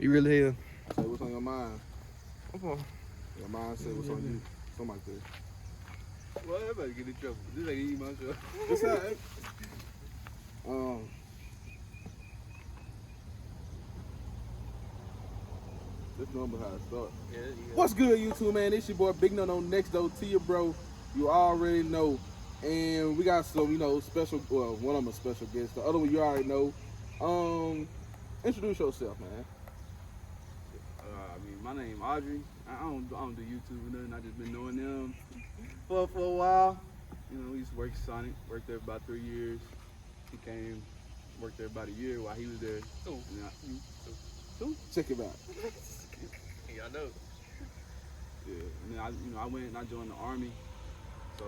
You really here? Say what's on your mind. Okay. Your mind say what's on you. Something like that. Well, everybody get in trouble. This ain't eating my show. What's that? This number how it start. Yeah. What's good, YouTube, man? It's your boy Big No Next Door to you, bro. You already know. And we got some, special, well, one of them a special guest. The other one you already know. Introduce yourself, man. My name Audrey. I don't do YouTube or nothing. I just been knowing them for a while. We used to work at Sonic. Worked there about 3 years. He came, worked there about a year while he was there. Two. Check it out. Y'all know. Yeah. And then I went and I joined the Army. So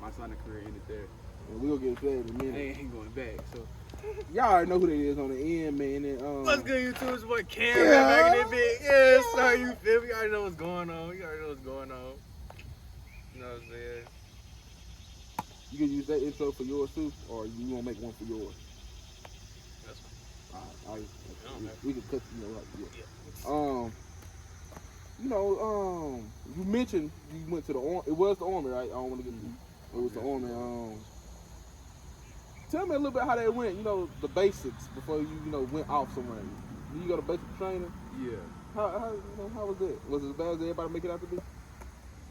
my Sonic career ended there. And we'll get to that in a minute. I ain't going back. So y'all already know who that is on the end, man. And, What's good, YouTube? It's boy Cam back in that bit. Yeah, sir, you feel me? You already know what's going on. You already know what's going on. You know what I'm saying? You can use that intro for yours too, or you want to make one for yours? That's All right. know. We can cut, like, Yeah. You mentioned you went to the Army. It was the Army, right? I don't want to get. It was the Army. Tell me a little bit how that went. The basics before you went off somewhere. Did you go to basic training? yeah. How was that? Was it as bad as everybody make it out to be?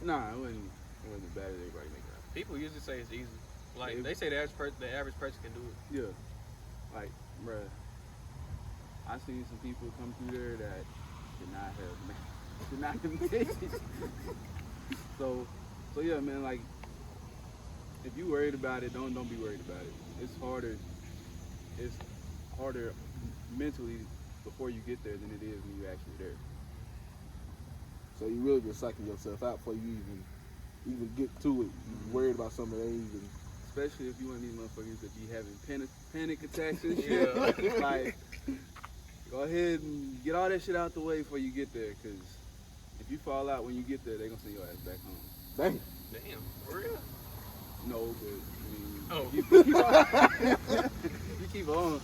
Nah, it wasn't as bad as everybody make it out. People usually say it's easy. Like, Yeah. they say the average person can do it. Yeah. Like, bruh, I seen some people come through there that did not have made it. So yeah, man, like, if you worried about it, don't be worried about it. It's harder mentally before you get there than it is when you're actually there. So you really just psyching yourself out before you even get to it. You worried about something that ain't even. Especially if you one of these motherfuckers that be having panic attacks and shit. Yeah. Like, go ahead and get all that shit out the way before you get there, because if you fall out when you get there, they gonna send your ass back home. Dang. Damn, for real? No, but Oh. you keep on. You keep on.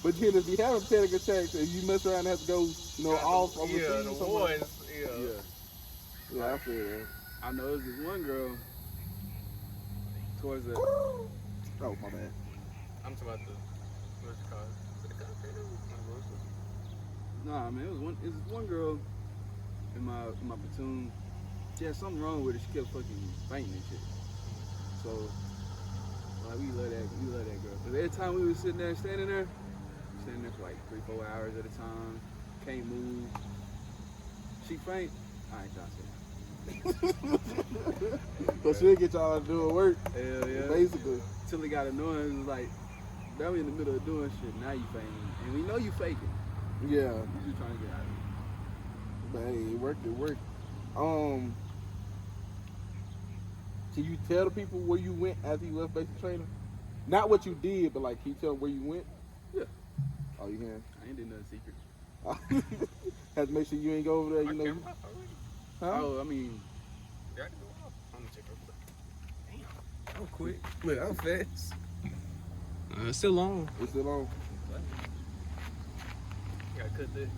But then if you have a panic attack and you mess around and have to go, off of Yeah, the ones. Yeah. Yeah, I feel that. I know there's this one girl towards the. Oh, my bad. I'm talking about what's it called? The concrete? Nah, man, it was one girl in my platoon. She had something wrong with her. She kept fucking fainting and shit. So, like, we love that girl. But every time we was standing there for like 3-4 hours at a time, can't move. She faint. I ain't trying to say that. So she'll get y'all to do work. Hell yeah. Basically. Till it got annoying. It was like, now we in the middle of doing shit. Now you fainting, and we know you faking. Yeah. You just trying to get out of it. But hey, it worked. Can you tell the people where you went after you left basic training? Not what you did, but like, can you tell them where you went? Yeah. Oh, you can? I ain't did nothing secret. Have to make sure you ain't go over there, My camera off already? Huh? Oh, I mean, Got to go off. I'm gonna check real quick. Damn. I'm quick. Look, I'm fast. It's still long. It's still on. Gotta cut that.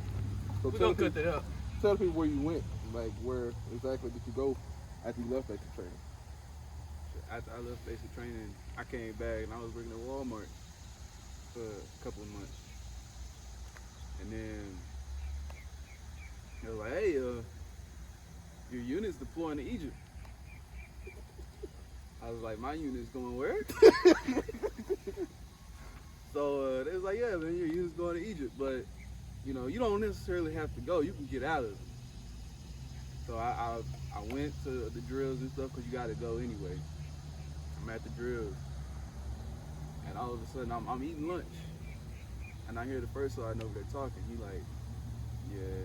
So We're gonna cut that up. Tell people where you went. Like, where exactly did you go after you left basic training? after I left basic training, I came back and I was working at Walmart for a couple of months. And then they was like, hey, your unit's deploying to Egypt. I was like, my unit's going where? So they was like, yeah, man, your unit's going to Egypt, but you know, you don't necessarily have to go. You can get out of it. So I went to the drills and stuff because you got to go anyway. I'm at the drills, and all of a sudden I'm eating lunch, and I hear the first sergeant over there talking. He like, yeah,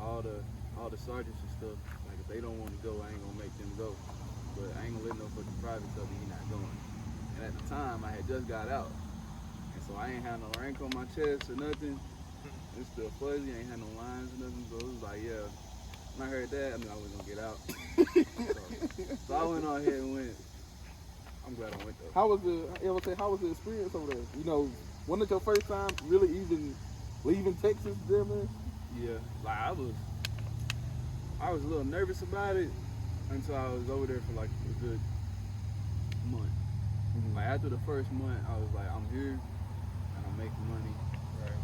all the sergeants and stuff, like if they don't want to go, I ain't gonna make them go. But I ain't gonna let no fucking private tell me he not going. And at the time, I had just got out, and so I ain't had no rank on my chest or nothing. It's still fuzzy. I ain't had no lines or nothing. So it was like, yeah. When I heard that, I knew I wasn't gonna get out. So I went on ahead and went. I'm glad I went though. How was the experience over there? You know, wasn't it your first time really even leaving Texas, there, man? Yeah, like I was a little nervous about it until I was over there for like a good month. Mm-hmm. Like after the first month, I was like, I'm here and I'm making money, Right.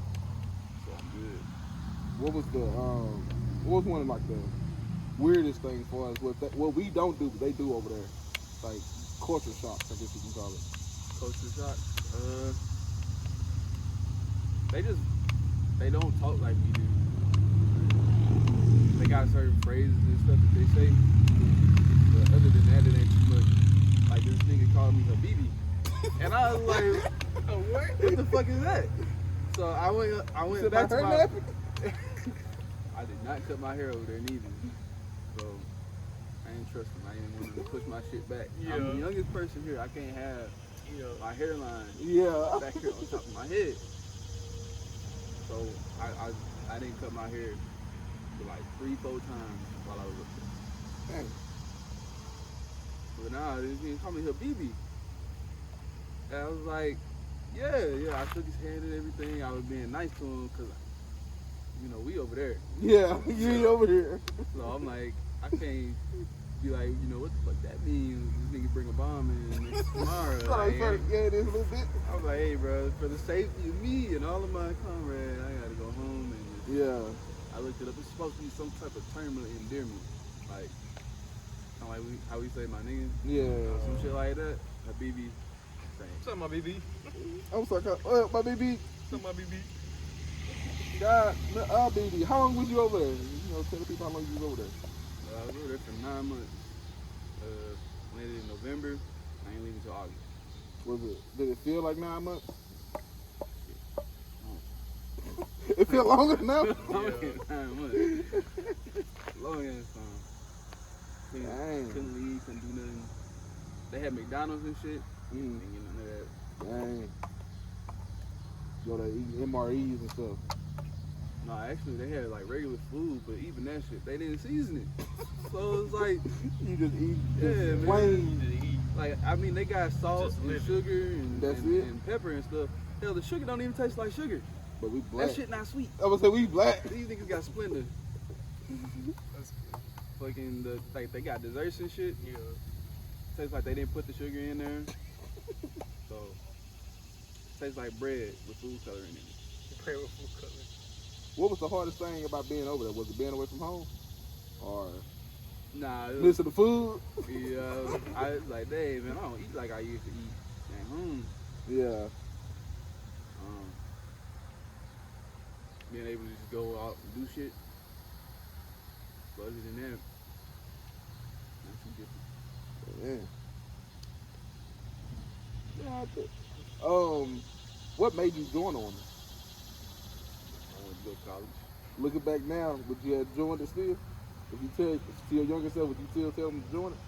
so I'm good. What was one of like the weirdest things for us? What we don't do, but they do over there, like culture shocks, I guess you can call it. Culture shock. They don't talk like we do. They got certain phrases and stuff that they say, but other than that, it ain't too much. Like this nigga called me Habibi, and I was like, what the fuck is that? So I went back to my. I did not cut my hair over there neither. So I ain't trust him. I didn't want him to push my shit back. Yeah. I'm the youngest person here. I can't have my hairline back here on top of my head. So I didn't cut my hair for like 3-4 times while I was up there. Dang. But now he called me Habibi. And I was like, yeah. I shook his hand and everything. I was being nice to him because, we over there. Yeah, you ain't over here. So I'm like, I can't be like, what the fuck that means? This nigga bring a bomb in tomorrow. Like, Yeah, it is a little bit. I was like, hey, bro, for the safety of me and all of my comrades, I gotta go home and Yeah. I looked it up. It's supposed to be some type of term of endearment, like how we say my nigga, Yeah. some shit like that. Habibi, same. What's up, my BB? I'm sorry, my baby. What's up, my BB? God, baby, how long was you over there? Tell the people how long you was over there. I was over there for 9 months. Landed in November. I ain't leaving until August. Did it feel like 9 months? It felt longer than that? Long as 9 months. Long as time. Couldn't leave, couldn't do nothing. They had McDonald's and shit. Didn't get none of that. Dang. Go to eat MREs and stuff. No, actually, they had like regular food, but even that shit, they didn't season it. So it was like, You just eat man. plain. Like, I mean, they got salt Just and living. sugar and, That's and, it? and pepper and stuff. Hell, the sugar don't even taste like sugar. But we black. That shit not sweet. I was say we black. These niggas got Splendor. That's Fucking they got desserts and shit. yeah. Tastes like they didn't put the sugar in there. So tastes like bread with food coloring in it. Pray with food color. What was the hardest thing about being over there? Was it being away from home? Or Nah, it was, missing the food? yeah. I was like, dang man, I don't eat like I used to eat at home. Yeah. Being able to just go out and do shit. But other than that, not too different. Yeah. What made you join on it? I went to go to college. Looking back now, would you have joined it still? If you tell to your younger self, would you still tell them to join it?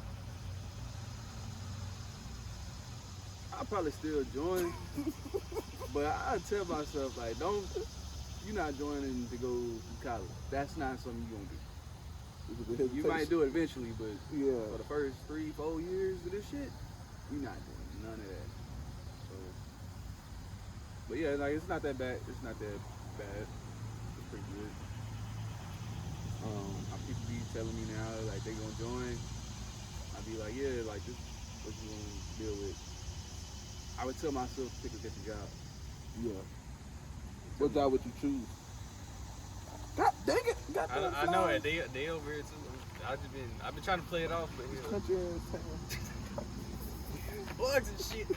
I'll probably still join, but I tell myself like, you're not joining to go to college. That's not something you're gonna do. You might do it eventually, but for the first 3-4 years of this shit, you're not doing none of that. So, but yeah, like it's not that bad. It's not that bad. It's pretty good. My people be telling me now like they gonna join. I'd be like, yeah, like this, what you gonna deal with? I would tell myself to pick a different job. Yeah. What job would you choose? God dang it! I know it. They over here too. I've been trying to play it off, but Country ass town. bugs and shit.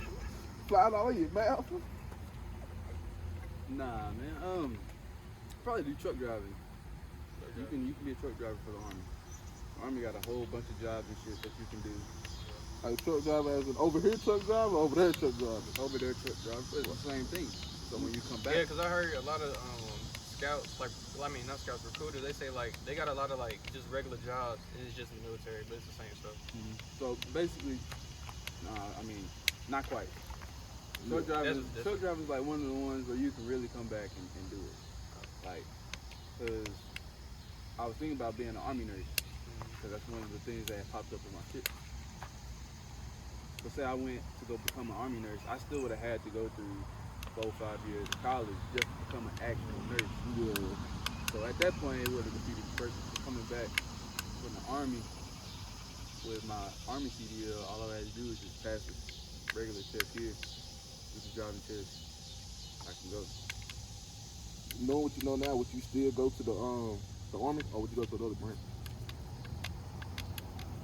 Flying all in your mouth. Nah, man. Probably do truck driving. You can be a truck driver for the Army. The Army got a whole bunch of jobs and shit that you can do. Like truck driver as an over here truck driver, or over there truck driver. Over there truck driver, but it's the same thing. So when you come Yeah, back, because I heard a lot of scouts, not scouts, recruiters, they say like they got a lot of like just regular jobs and it's just the military, but it's the same stuff. so basically, not quite. Truck driving is like one of the ones where you can really come back and do it. Like, cause I was thinking about being an Army nurse, cause that's one of the things that popped up in my shit. So say I went to go become an Army nurse, I still would have had to go through 4 or 5 years of college just to become an actual nurse. Yeah. So at that point, it would have defeated the purpose. Coming back from the Army with my Army CDL, all I had to do was just pass this regular test here, with the driving test. I can go. You know what you know now? Would you still go to the Army, or would you go to the other branch?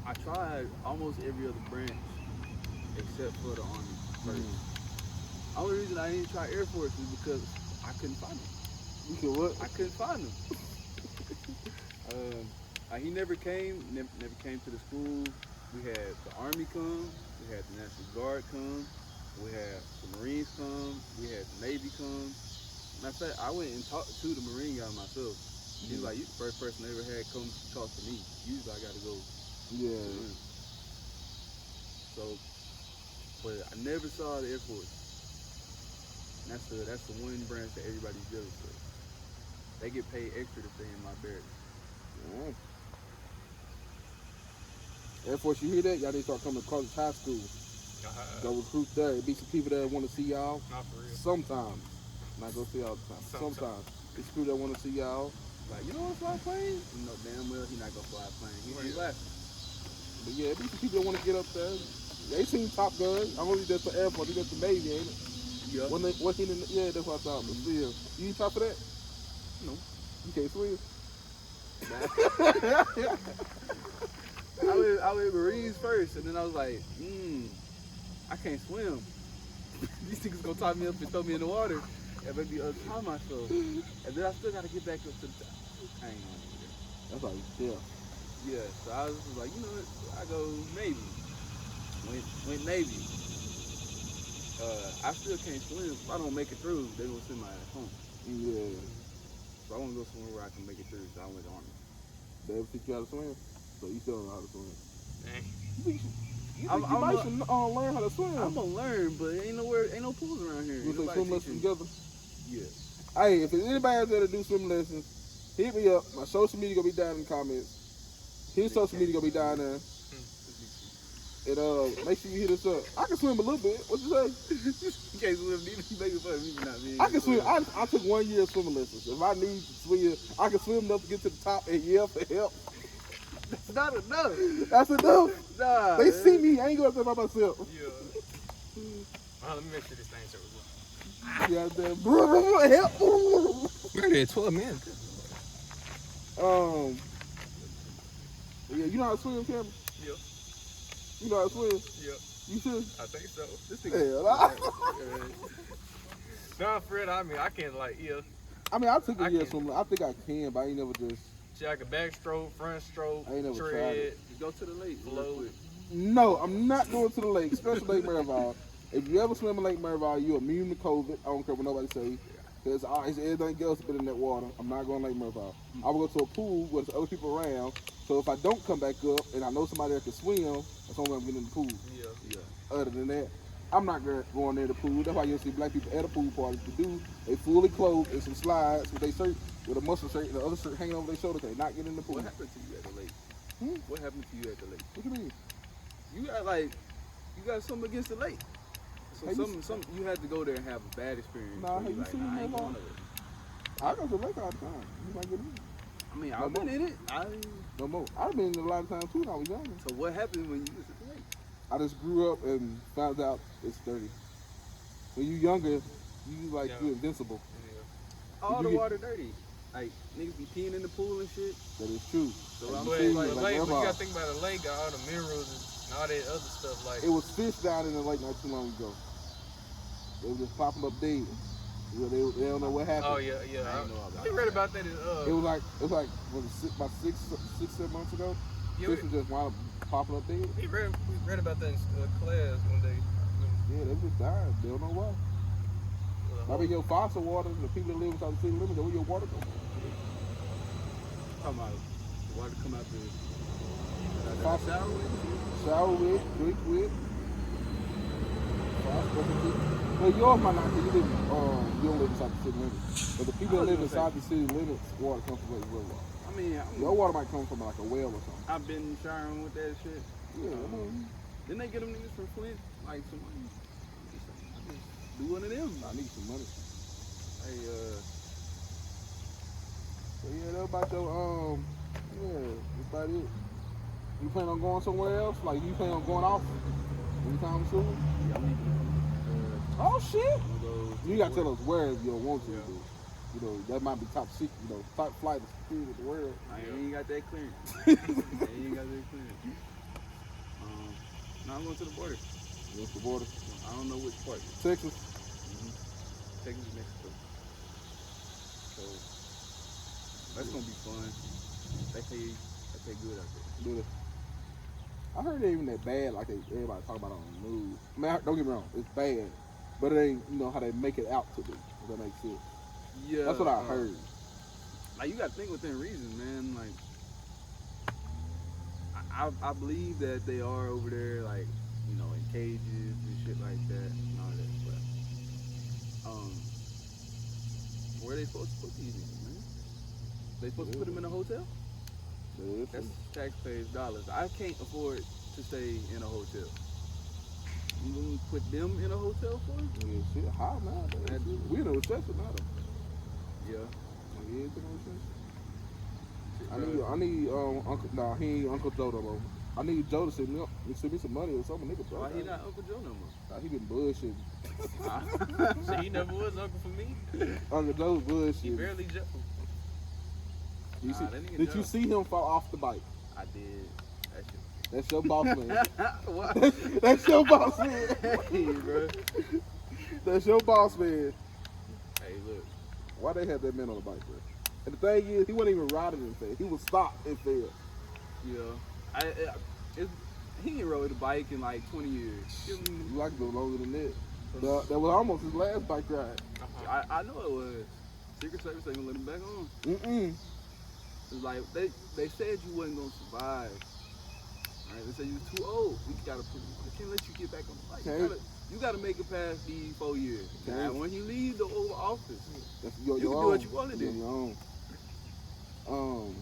I tried almost every other branch except for the Army first. The only reason I didn't try Air Force is because I couldn't find them. You said what? I couldn't find them. He never came to the school. We had the Army come, we had the National Guard come, we had the Marines come, we had the Navy come. Matter of fact, I went and talked to the Marine guy myself. He was like, "You the first person I ever had come talk to me. Usually I gotta go." Yeah. So, but I never saw the Air Force. And that's the one branch that everybody's jealous of. They get paid extra to stay in my barracks. Yeah. Air Force, you hear that? Y'all need to start coming to college high school. Go recruit there. It be some people that want to see y'all. Not for real. Sometimes. Not go see all the time. Sometimes. It's people that want to see y'all. Like, you know what, fly plane? You know damn well he not gonna fly a plane. He's laughing. But yeah, it be some people that want to get up there. They seen Top Gun. I only just for Air Force. He just the Navy, ain't it? Yeah. Yeah, that's what I thought. But still, you top of that? No. You can't swim. I went Marines first, and then I was like, I can't swim. These niggas gonna tie me up and throw me in the water and make me untie myself. And then I still gotta get back up to the top. I ain't gonna do that. That's how you tell. Yeah, so I was just like, you know what, I go Navy. Went Navy. I still can't swim. If I don't make it through, they gonna send my ass home. Yeah. So I wanna go somewhere where I can make it through, so I went to Army. They ever teach you how to swim? So you still don't know how to swim. Dang. You might should learn how to swim. I'm gonna learn, but ain't no pools around here. You take swim lessons together? Yeah. Hey, if there's anybody out there that do swim lessons, hit me up. My social media gonna be down in the comments. His social media gonna be down there. And make sure you hit us up. I can swim a little bit. What you say? You can't swim neither. You making fun of me for not being. I can swim. I took 1 year of swimming lessons. If I need to swim, I can swim enough to get to the top and yell for help. That's not enough. That's enough. Nah. They see me. I ain't going to say by myself. Yeah. Let me make sure this thing shows Yeah, damn. Help. We're at 12 minutes. Yeah, you know how to swim, Cameron? Yeah. You know how to swim? Yeah. You should. I think so. This nigga. Nah, Fred, I mean, I can't I mean, I took a year can. swimming. I think I can, but I ain't never just. See, I can backstroke, front stroke, I ain't never tried tread, it. Just go to the lake. float. No, I'm not going to the lake, especially Lake Merivale. If you ever swim in Lake Merivale, you're immune to COVID. I don't care what nobody say. Because everything else has been in that water. I'm not going to Lake Merivale. I will go to a pool where there's other people around. So if I don't come back up and I know somebody that can swim, that's only I'm getting in the pool. Yeah. Other than that, I'm not going near the pool. That's why you'll see black people at a pool party. To do, they fully clothed in some slides with their shirt, with a muscle shirt, and the other shirt hanging over their shoulder. They not get in the pool. What happened to you at the lake? What happened to you at the lake? What you mean? You got something against the lake. So Hey, you had to go there and have a bad experience. Nah, where have you you seen I ain't that going long? over there. I go to the lake all the time. You might get in. I mean, No I've been more. in it. No more. I've been in a lot of times too when I was younger. So what happened when you was at the lake? I just grew up and found out it's dirty. When you younger, you like you're invincible. All You the get- water dirty. Like niggas be peeing in the pool and shit. That is true. So I'm But saying like, like, but you gotta think about the lake, got all the minerals and all that other stuff. Like, It was fish down in the lake not too long ago. They were just popping up dead. They don't know what happened. oh yeah. I didn't know about I read about that. It was like was it about 6-7 months ago. Yeah, Fish was just wound up popping up dead. we read about that in class one day. Yeah, they just died. They don't know why. Maybe your fossil water, the people that live without the city limits, where your water goes. talking about the water come out the Fossil. shower with. Shower with, drink with. Well, yours might not, because you don't live inside the city limits. But the people that live inside the city limits, water comes from well water. I mean, Your water might come from like a well or something. I've been showering with that shit. Yeah, I mean, Didn't they get them niggas from Flint? Like somebody. do one of them. I need some money. Hey, So yeah, that about your that's about it. You plan on going somewhere else? Like you plan on going off anytime soon? yeah, I'm leaving. Oh shit! I'm gonna go You gotta tell us where if you don't want to. Yeah. But, you know, that might be top secret, you know, top flight of security of the world. I ain't got that clearance. I ain't got that clearance. Now I'm going to the border. What's the border? I don't know which part. Texas. Texas, Mexico. So that's gonna be fun. They pay good out there. Do the, I heard it ain't even that bad like everybody talk about it on the news. I mean, don't get me wrong, it's bad, but it ain't, you know, how they make it out to be. If that makes sense. Yeah, That's what I heard. Like you gotta think within reason, man. Like I believe that they are over there, like, you know, in cages and shit like that and all that. But where they supposed to put these niggas, man? They supposed to put them in a hotel? That's taxpayers' dollars. I can't afford to stay in a hotel. You gonna put them in a hotel for? Yeah, shit, high now. We in a recession now, though. Yeah. Yeah, it's in a recession. I need Uncle. Nah, he ain't Uncle Joe no more. I need Joe to send me some money or something, nigga. Bro. Why he not Uncle Joe no more? Nah, he been bullshitting. So he never was uncle for me. Uncle Joe's He bullshit. barely Joe. You see, Nah, that nigga did Joe. you see him fall off the bike? I did. That shit. That's your boss man. What? That's your boss man. Hey, bro. That's your boss man. Hey, look. Why they had that man on the bike, bro? And the thing is, he wasn't even riding and fell. He was stopped and fell. Yeah. He ain't rode the bike in like 20 years. You like to go longer than that. That was almost his last bike ride. I know it was. Secret Service ain't gonna let him back on. It's like they said you wasn't gonna survive. Right? They said you was too old. We can't let you get back on the bike. You gotta make it past these 4 years. And when you leave the Oval Office, That's you can do what you want to do. Your own.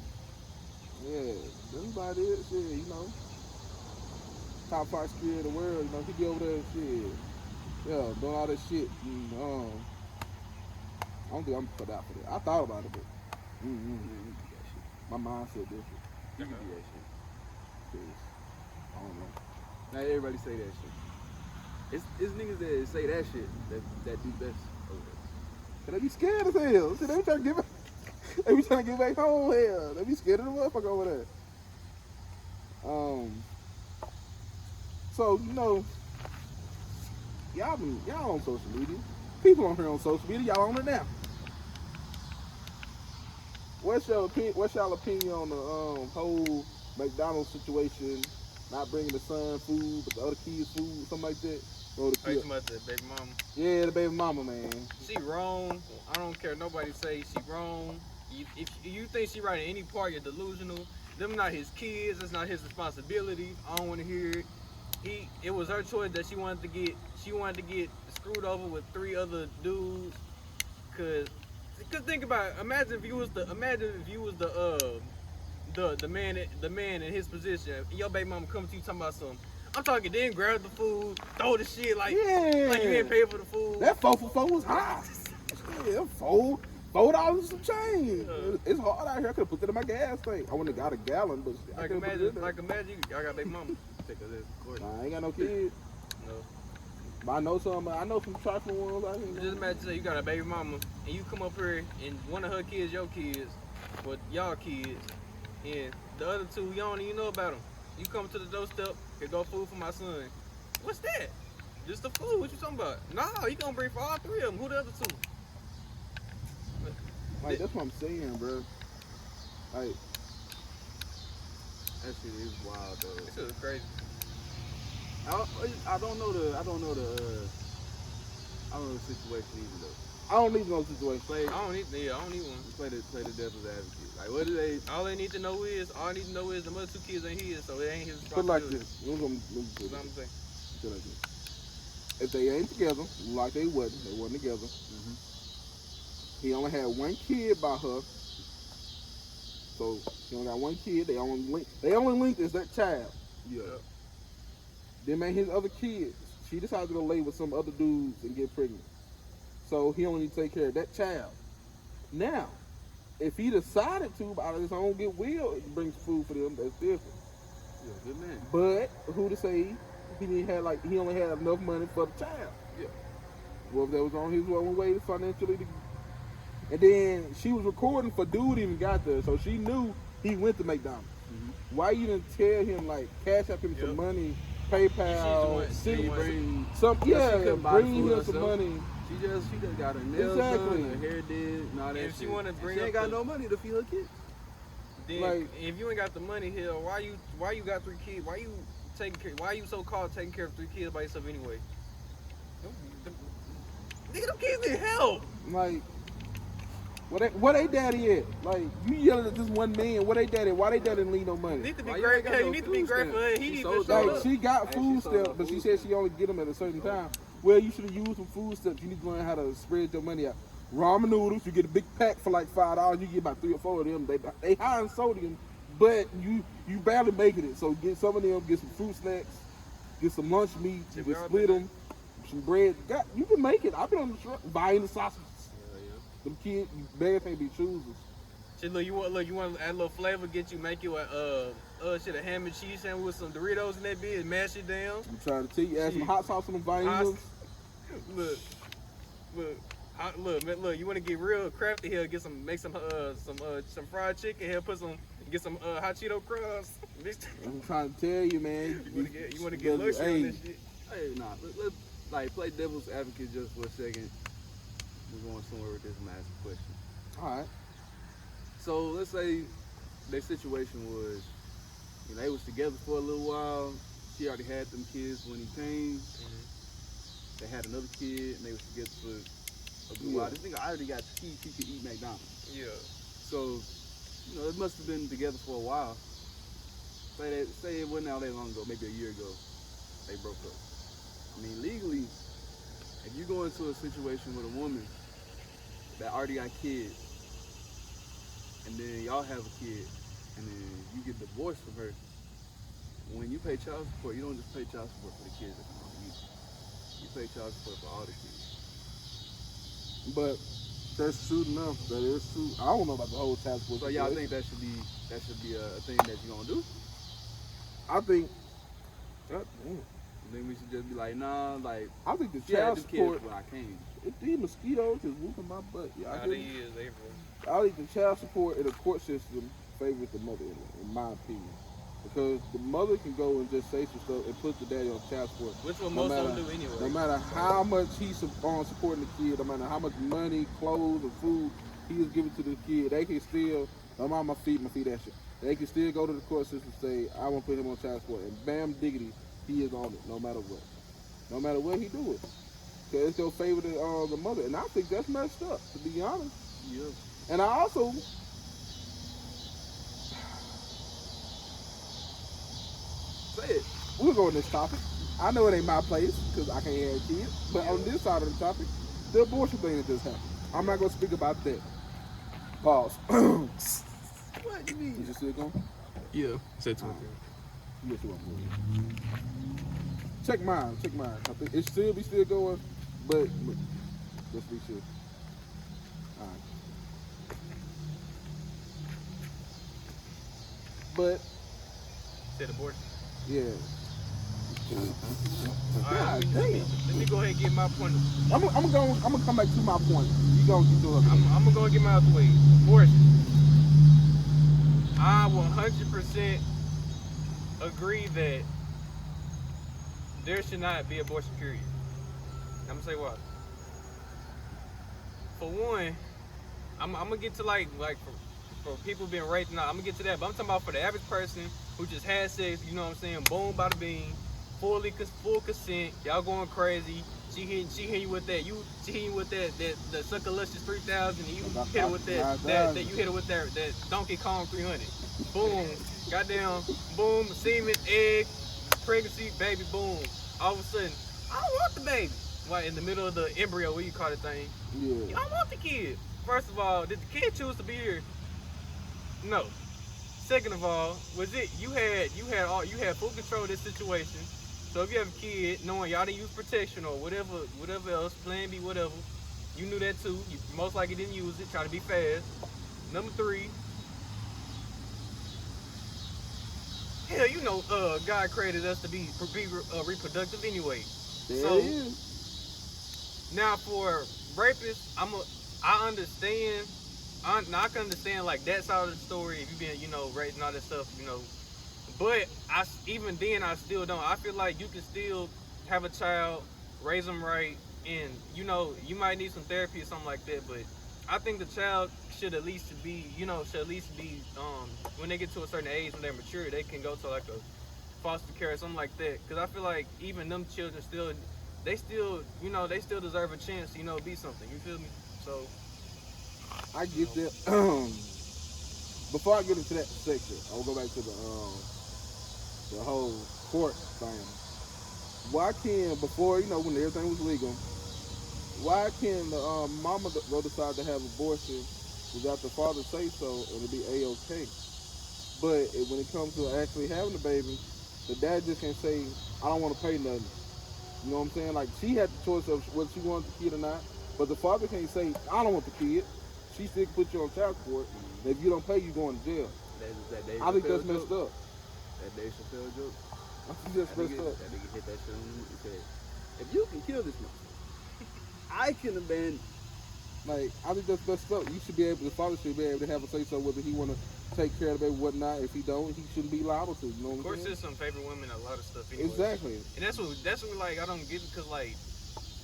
Yeah, that's about it. Shit, you know, top 5 skier in the world. You know, he be over there, shit. Yeah, doing all that shit. I don't think I'm put out for that. I thought about it, but Yeah, you can do that shit. my mindset different. You can do that shit. 'Cause I don't know. Not everybody say that shit. It's niggas that say that shit that do best over there. But they be scared as hell. See, they be trying to get back. They be trying to get back home. Hell, they be scared of the motherfucker over there. So you know, y'all on social media. People on here on social media. Y'all on it now. What's y'all opinion on the whole McDonald's situation? Not bringing the son food, but the other kids food, something like that. Or the Hey, kid. about the baby mama. Yeah, the baby mama, man. She wrong. I don't care. Nobody say she wrong. If you think she right in any part, you're delusional. Them not his kids. It's not his responsibility. I don't want to hear it. It was her choice that she wanted to get. She wanted to get screwed over with 3 other dudes. Cause think about it. Imagine if you was the man in his position. Your baby mama come to you talking about something. I'm talking, then grab the food, throw the shit like you ain't pay for the food. That 4 for 4 was high. Yeah, $4 some change. It's hard out here. I could have put that in my gas tank. I wouldn't have got a gallon, but I Like could have put it in there. imagine I got baby mama. Take a list. Nah, I ain't got no kids. No. But I know some trifling ones out here. Just imagine you got a baby mama and you come up here and one of her kids, your kids, but y'all kids, and the other 2 you don't even know about them. You come to the doorstep, here go food for my son. What's that? Just the food. What you talking about? No, you gonna bring for all 3 of them. Who the other 2? Like, that's what I'm saying, bro. Like, That shit is wild though. This is crazy. I don't know the situation either though. I don't need no situation. Play I don't need one. play the devil's advocate. Like what do they? All I need to know is the other 2 kids ain't his, so it ain't his Put it like responsibility. this. Let me You put know what I'm saying? it like this. If they ain't together, like they wasn't together. He only had 1 kid by her. So he only got 1 kid. They only linked as that child. Yeah. Then man, his other kids she decided to go lay with some other dudes and get pregnant. So he only need to take care of that child. Now, if he decided to, out of his own goodwill, bring some food for them, that's different. Yeah, good man. But who to say he didn't have he only had enough money for the child? Yeah. Well, if that was on his own way financially. And then she was recording for dude even got there, so she knew he went to McDonald's. Mm-hmm. Why you didn't tell him cash up him some money, PayPal, Bring him some money. She just got her nails done, her hair did, and all that. If she want to bring, she ain't got no money to feed her kids. Then if you ain't got the money here, why you got 3 kids? Why you so called taking care of 3 kids by yourself anyway? Nigga, them kids need help. Where they daddy at? You yelling at this one man. Where they daddy? Why they daddy didn't leave no money? You need to be grateful. You need to be grateful. He needs to show up. She got food stamps, but she said she only get them at a certain time. Well, you should have used some food stamps. You need to learn how to spread your money out. Ramen noodles, you get a big pack for $5. You get about 3 or 4 of them. They high in sodium, but you barely making it. So get some of them. Get some fruit snacks. Get some lunch meat. You can split them. Some bread. You can make it. I've been on the truck buying the sausages. Them kids, beggars can't be choosers. Shit, you want add a little flavor, make you a ham and cheese sandwich with some Doritos in that bitch, mash it down. I'm trying to tell you, add some hot sauce on them vinegar. Look, you want to get real crafty here, make some fried chicken here, get some hot Cheeto crust. I'm trying to tell you, man. You want to get luxury on this shit. Hey, let's play devil's advocate just for a second. We're going somewhere with this and ask a question. All right. So let's say their situation was, they was together for a little while. She already had them kids when he came. Mm-hmm. They had another kid and they was together for a good while. This nigga already got teeth. He could eat McDonald's. Yeah. So, it must have been together for a while. Say it wasn't all that long ago, maybe a year ago, they broke up. I mean, legally, if you go into a situation with a woman that already got kids, and then y'all have a kid, and then you get divorced from her, when you pay child support, you don't just pay child support for the kids that come home. You pay child support for all the kids. But that's true enough. That is true. I don't know about the whole child support. So y'all think that should be a thing that you're gonna do? I think. I think we should just be like, nah, I think the child support. When I came. These mosquitoes is whooping my butt. Yeah, I think the child support in the court system favors the mother-in-law, in my opinion, because the mother can go and just say some stuff and put the daddy on child support. Which what most of them do anyway. No matter how much he's supporting the kid, no matter how much money, clothes, or food he is giving to the kid, they can still. I'm on my feet that shit. They can still go to the court system and say, I want to put him on child support, and bam diggity, he is on it, no matter what. No matter what he do it. Because it's going to favor the mother. And I think that's messed up, to be honest. Yeah. And I also... Say it. We'll go on this topic. I know it ain't my place, because I can't have kids. But on this side of the topic, the abortion thing that just happened. I'm not going to speak about that. Pause. What do you mean? Is you still going? Yeah. Say to Yes, you want to. Check mine. I think it still be going, but let's be sure. All right. But said abortion. Yeah. All right, let me go ahead and get my point. I'm gonna come back to my point. You gonna get to it. I'm gonna go get my out the way. Abortion. I will 100% agree that there should not be abortion, period. I'm gonna say why. For one, I'm gonna get to like for people being raped now, I'm gonna get to that, but I'm talking about for the average person who just had sex, you know what I'm saying, boom, bada bing, full consent, y'all going crazy, she hitting you with that, she hitting you with that the Suckalicious 3000, and you hit her with that you hit her with that Donkey Kong 300. Boom, goddamn, boom, semen, egg, pregnancy, baby, boom. All of a sudden, I don't want the baby. Why, in the middle of the embryo, what you call it thing? Yeah. I don't want the kid. First of all, did the kid choose to be here? No. Second of all, was it you had full control of this situation? So if you have a kid, knowing y'all didn't use protection or whatever else, Plan B, whatever, you knew that too. You most likely didn't use it. Try to be fast. Number 3. Hell, you know, God created us to be reproductive anyway. There So it is. now for rapists, I understand. Now I can understand like that side of the story. If you been, raped and all that stuff, But even then, I still don't. I feel like you can still have a child, raise them right, and you might need some therapy or something like that. But I think the child should at least be, when they get to a certain age, when they're mature, they can go to like a foster care or something like that. Because I feel like even them children they still deserve a chance to, be something. You feel me? So I get that. Before I get into that section, I'll go back to the whole court thing. Why can before when everything was legal, why can the mama go decide to have abortion without the father say so and it be a-okay? But when it comes to actually having the baby, the dad just can't say I don't want to pay nothing. You know what I'm saying? Like she had the choice of whether she wanted the kid or not, but the father can't say I don't want the kid. She still can put you on child support. And if you don't pay, you going to jail. I think that's messed up. That Dave Chappelle joke. I think that's messed up. That nigga hit that shit on me and said, if you can kill this motherfucker, I can abandon. Like, I think that's messed up. You should be able, the father should be able to have a say so whether he want to take care of the baby or whatnot. If he don't, he shouldn't be liable to. You know what I'm saying? of course, there's some favorite women, a lot of stuff. Anyway. Exactly. And that's what like I don't get, because like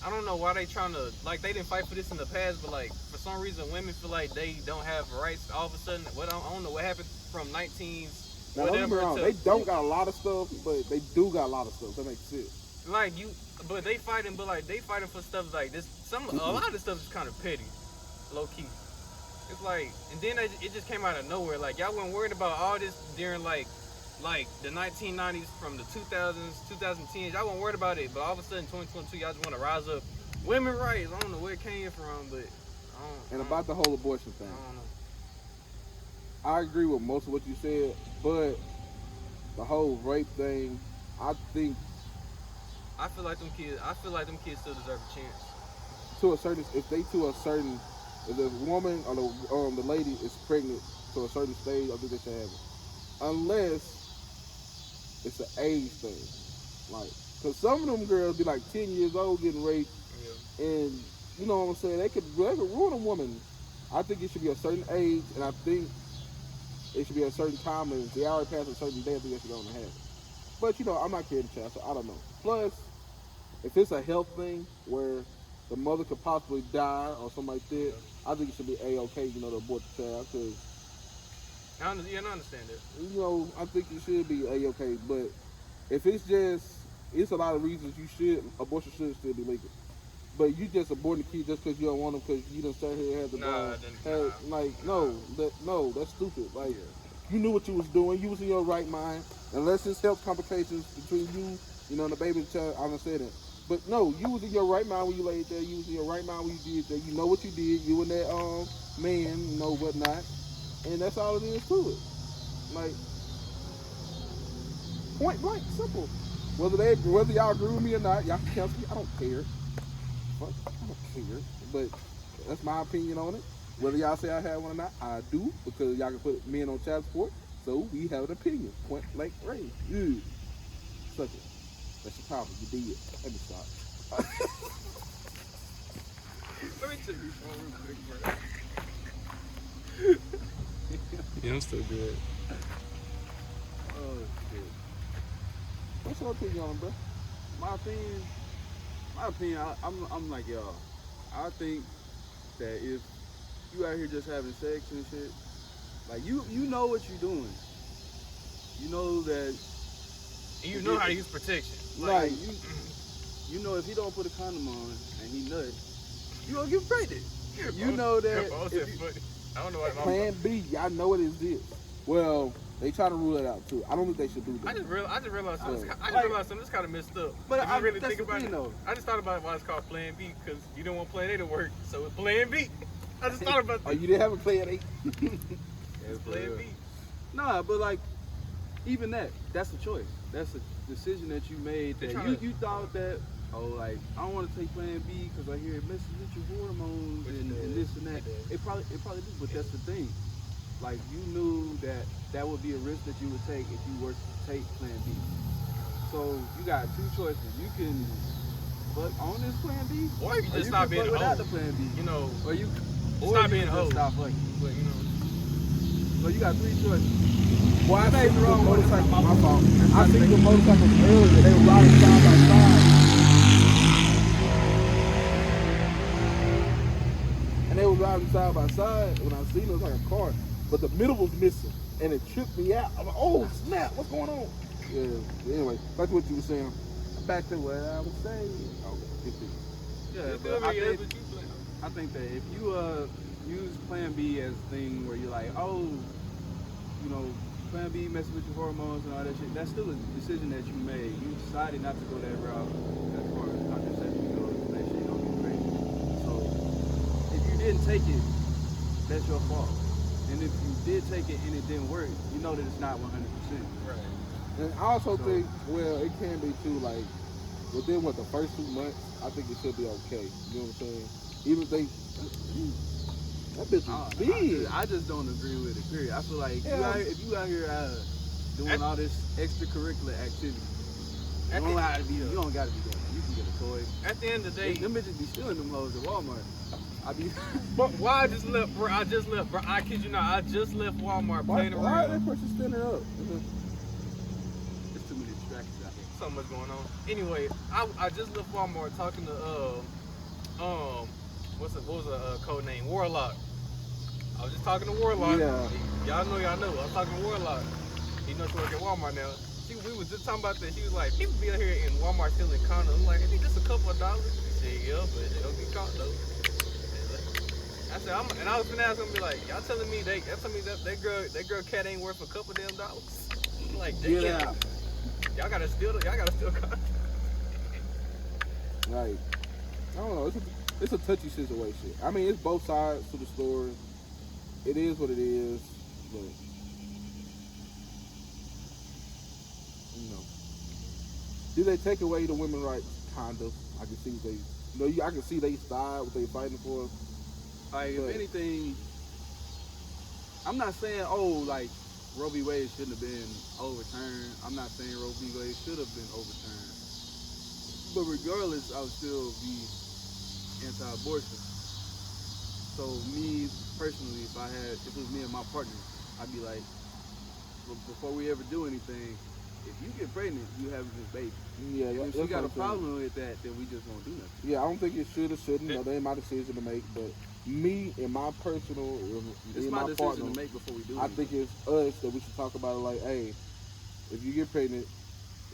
I don't know why they trying to, like, they didn't fight for this in the past, but like for some reason women feel like they don't have rights all of a sudden. I don't know what happened from 19s. Now, don't get me wrong, they don't got a lot of stuff, but they do got a lot of stuff. That makes sense. Like but they fighting for stuff like this. A lot of this stuff is kind of petty, low key. It's like, and then it just came out of nowhere. Like y'all weren't worried about all this during like the 1990s, from the 2000s, 2010s. Y'all weren't worried about it, but all of a sudden 2022, y'all just want to rise up. Women rights. I don't know where it came from, but about the whole abortion thing. I don't know. I agree with most of what you said, but the whole rape thing, I feel like them kids still deserve a chance. To a certain, if the woman or the lady is pregnant to a certain stage, I think they should have it. Unless it's an age thing. Like, because some of them girls be like 10 years old getting raped, and you know what I'm saying, they could ruin a woman. I think it should be a certain age, and I think it should be a certain time, and if they already passed a certain day, I think they should go and have it. But I'm not kidding, child, so I don't know. Plus, if it's a health thing where the mother could possibly die or something like that, I think it should be a-okay, to abort the child, because I understand that. I think it should be a-okay, but if it's a lot of reasons abortion should still be legal. But you just aborting the kid just because you don't want them, because you done sat here and had the no, that's stupid. Like, you knew what you was doing. You was in your right mind. Unless it's health complications between you, and the baby and the child, I understand that. But no, you was in your right mind when you laid there. You was in your right mind when you did that. You know what you did. You and that man, whatnot. And that's all it is to it. Like, point blank, simple. Whether y'all agree with me or not, y'all can cancel me. I don't care. I don't care. But that's my opinion on it. Whether y'all say I have one or not, I do, because y'all can put men on child support. So we have an opinion. Point blank range. Good. Suck it. That's your problem. You did. Let me stop. Let me take you phone real quick, bro. Yeah, I'm still good. Oh shit. What's your opinion on it, bro? My opinion, I'm like y'all. I think that if you out here just having sex and shit, like you know what you're doing. You know that. And you know how to use protection. Like you know if he don't put a condom on and he nut, you gonna get pregnant. You know that. I don't know what Plan B, y'all know what it is. Well, they try to rule it out too. I don't think they should do that. I just realized something. That's kind of messed up. But if you really that's think about it, though. I just thought about why it's called Plan B, because you don't want Plan A to work, so it's Plan B. I just thought about that. Oh, you didn't have a Plan A? It's Plan B. Nah, but like even that's a choice. That's a decision that you made that you thought that, like, I don't want to take Plan B because I hear it messes with your hormones and this and that. It probably do, but that's the thing. Like, you knew that would be a risk that you would take if you were to take Plan B. So you got two choices. You can fuck on this Plan B, or you can just stop being a hoe without the Plan B. You know, or you stop being a hoe. Stop fucking. But you know, so you got three choices. Well, I made think the the wrong one. motorcycle, My my fault. fault. I think the motorcycles earlier, they were riding side by side. And they were riding side by side. When I seen it, it was like a car. But the middle was missing. And it tripped me out. I'm like, oh, snap, what's going on? Yeah, anyway, back to what you were saying. Back to what I was saying. Okay, yeah, but I think that if you use Plan B as a thing where you're like, oh, you know, Plan B messes with your hormones and all that shit, that's still a decision that you made. You decided not to go that route as far as contraception goes to make sure you don't get pregnant. So if you didn't take it, that's your fault. And if you did take it and it didn't work, you know that it's not 100%. right. And I also think, well, it can be too, like, within the first 2 months, I think it should be okay. You know what I'm saying? Even if they, that bitch is big. I just don't agree with it, period. I feel like if you out here doing all this extracurricular activity, you don't gotta be doing that. You can get a toy. At the end of the day, them bitches be stealing them hoes at Walmart. But why I just left, bro? Bro. I kid you not. I just left Walmart playing around. Why that person standing up? There's too many distractions out here. So much going on. Anyway, I just left Walmart talking to what was the code name? Warlock. I was just talking to Warlock. Yeah. Y'all know. I was talking to Warlock. He knows to work at Walmart now. We was just talking about that. She was like, people be out here in Walmart stealing condoms. I'm like, I think just a couple of dollars. She said, yeah, but they don't get caught though. I said, and I was gonna ask them, be like, y'all telling me that girl cat ain't worth a couple damn dollars? I'm like, damn. Yeah. Y'all gotta steal condoms. Like, I don't know. It's a touchy situation. I mean, it's both sides to the story. It is what it is, but you know, do they take away the women's rights? Kind of. I can see I can see they side what they fighting for. Like, if anything, I'm not saying, like, Roe v. Wade shouldn't have been overturned. I'm not saying Roe v. Wade should have been overturned. But regardless, I would still be anti-abortion. So me, personally, if it was me and my partner, I'd be like, before we ever do anything, if you get pregnant, you have this baby. Yeah, if she got a problem with that, then we just won't do nothing. Yeah, I don't think it should or shouldn't. No, that ain't my decision to make. But me and my personal, it's my decision to make before we do I think it's us that we should talk about it. Like, hey, if you get pregnant,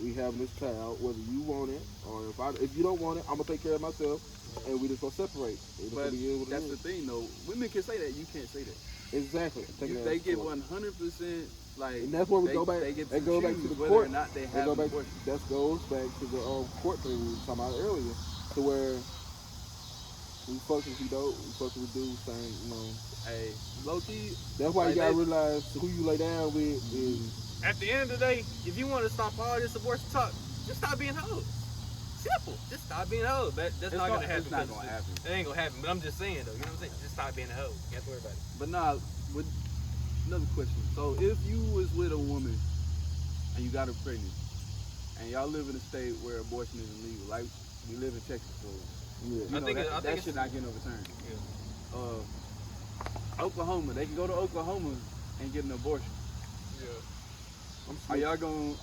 we having this child, whether you want it or if you don't want it, I'm gonna take care of myself, and we just gonna separate. But that's the thing, though. Women can say that. You can't say that. Exactly. They get 100%. Like, and that's where we go back. They go back to the court. Whether or not they have abortion. That goes back to the court thing we were talking about earlier, to where we fuck if we don't, we fuck if we do, saying, you know. Hey, low key. That's why you gotta realize who you lay down with is. At the end of the day, if you want to stop all this abortion talk, just stop being hoes. Simple. Just stop being a hoe. That's not gonna happen. It's not gonna happen. It ain't gonna happen. But I'm just saying though. You know what I'm saying? Just stop being a hoe. You have to worry about it. But nah. Another question. So if you was with a woman and you got her pregnant, and y'all live in a state where abortion isn't legal, like we live in Texas, so yeah. I think that shit not getting overturned. Yeah. Oklahoma, they can go to Oklahoma and get an abortion. Yeah. Are y'all gonna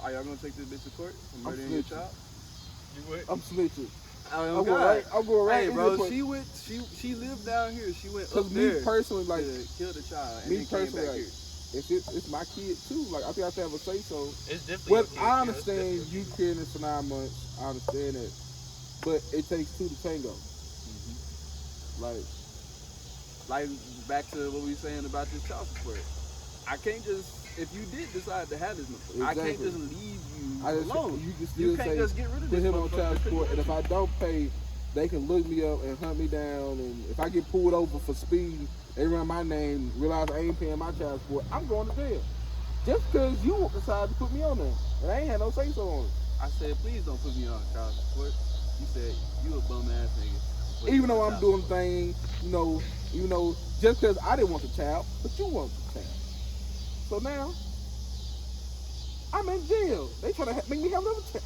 take this bitch to court for murdering your child? You would? I'm snitching. I'm going right. Hey, bro, she lived down here. She went up there. Me personally, like, to kill the child. And me then came personally, back like, here. it's my kid too. Like, I think I have to have a say so. It's definitely. Well, I understand you carrying it for 9 months. I understand that, but it takes two to tango. Mm-hmm. Like back to what we were saying about this child support. I can't just. If you did decide to have this, I can't just leave you alone. You can't just get rid of this. Put him on child support, and if I don't pay, they can look me up and hunt me down. And if I get pulled over for speed, they run my name, realize I ain't paying my child support, I'm going to jail. Just because you decided to put me on there, and I ain't had no say so on it. I said, please don't put me on child support. You said, you a bum ass nigga. Put Even me though on I'm child doing support. things, just because I didn't want the child, but you want the child. So now, I'm in jail. They trying to make me have another child.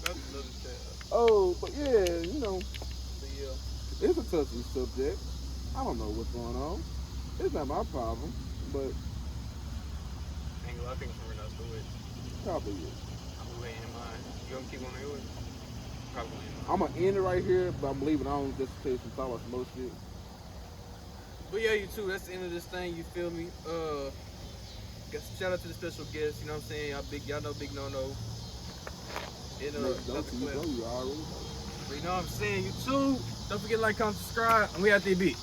That's another child. Oh, but yeah, But yeah. it's a touchy subject. I don't know what's going on. It's not my problem, but I think it's somewhere else to it. probably is. I'm gonna lay in mine. You gonna keep on yours? Probably in mine. I'm gonna end it right here, but I'm leaving on just in case we talk about some more shit. But yeah, you too. That's the end of this thing. You feel me? Guess shout out to the special guest. You know what I'm saying? Y'all know Big No No. And Next, don't Dr. you Cliff. know you already know. But you know what I'm saying? You too. Don't forget to like, comment, subscribe, and we out there, bitch.